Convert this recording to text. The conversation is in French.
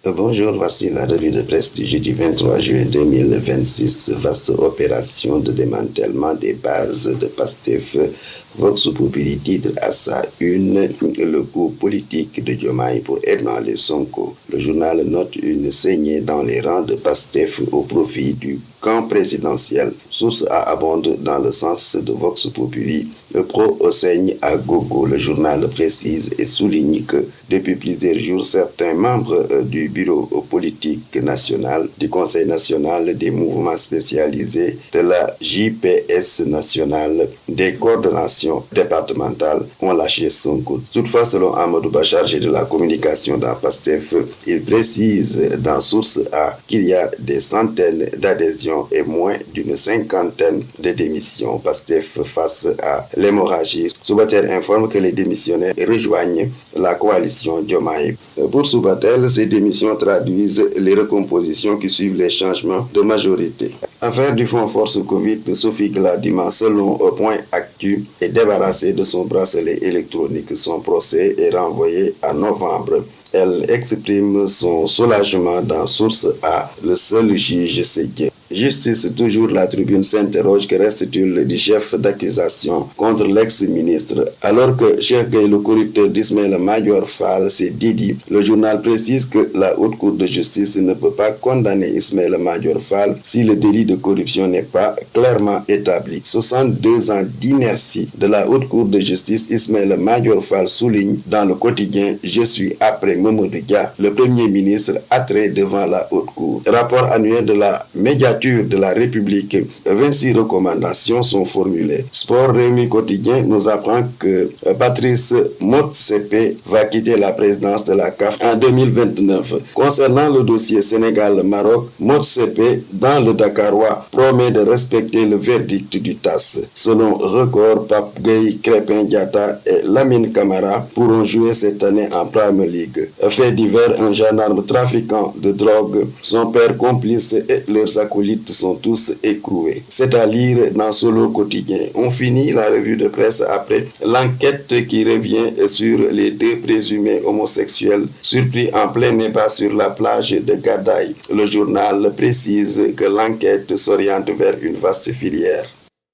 Bonjour, voici la revue de presse du jeudi 23 juin 2026. Vaste opération de démantèlement des bases de Pastef. Vox Populi titre à sa une le coup politique de Diomaye pour ébranler Sonko. Le journal note une saignée dans les rangs de Pastef au profit du camp présidentiel. Source A abonde dans le sens de Vox Populi. Le pro saigne à gogo. Le journal précise et souligne que depuis plusieurs jours, certains membres du bureau politique national, du Conseil national des mouvements spécialisés, de la JPS nationale, des coordonnations départementales ont lâché Sonko. Toutefois, selon Amadou Ba, chargé de la communication dans Pastef, il précise dans Source A qu'il y a des centaines d'adhésions et moins d'une cinquantaine de démissions. Pastef face à l'hémorragie. Soubatel informe que les démissionnaires rejoignent la coalition Diomaye. Pour Soubatel, ces démissions traduisent les recompositions qui suivent les changements de majorité. Affaire du fonds Force Covid, Sophie Gladima, selon Point Actu, est débarrassée de son bracelet électronique. Son procès est renvoyé à novembre. Elle exprime son soulagement dans Source A. Le seul juge Ségué. Justice, toujours la tribune s'interroge, que reste-t-il du chef d'accusation contre l'ex-ministre? Alors que Cheikh Gueye, le corrupteur d'Ismaïla Madior Fall, s'est dédié, le journal précise que la Haute Cour de justice ne peut pas condamner Ismaïla Madior Fall si le délit de corruption n'est pas clairement établi. 62 ans d'inertie de la Haute Cour de justice, Ismaïla Madior Fall souligne dans le quotidien « Je suis après Mamadou Dia, le Premier ministre attrait devant la Haute Cour ». Rapport annuel de la médiature de la République, 26 recommandations sont formulées. Sport Rémi Quotidien nous apprend que Patrice Motsepe va quitter la présidence de la CAF en 2029. Concernant le dossier Sénégal-Maroc, Motsepe, dans le Dakarois, promet de respecter le verdict du TAS. Selon Record, Pape Gueye, Crépin Diatta et Lamine Camara pourront jouer cette année en Premier League. Fait divers, un gendarme trafiquant de drogue, son père complice et leurs acolytes sont tous écroués. C'est à lire dans Solo Quotidien. On finit la revue de presse après l'enquête qui revient sur les deux présumés homosexuels surpris en plein débat sur la plage de Gadaï. Le journal précise que l'enquête s'oriente vers une vaste filière.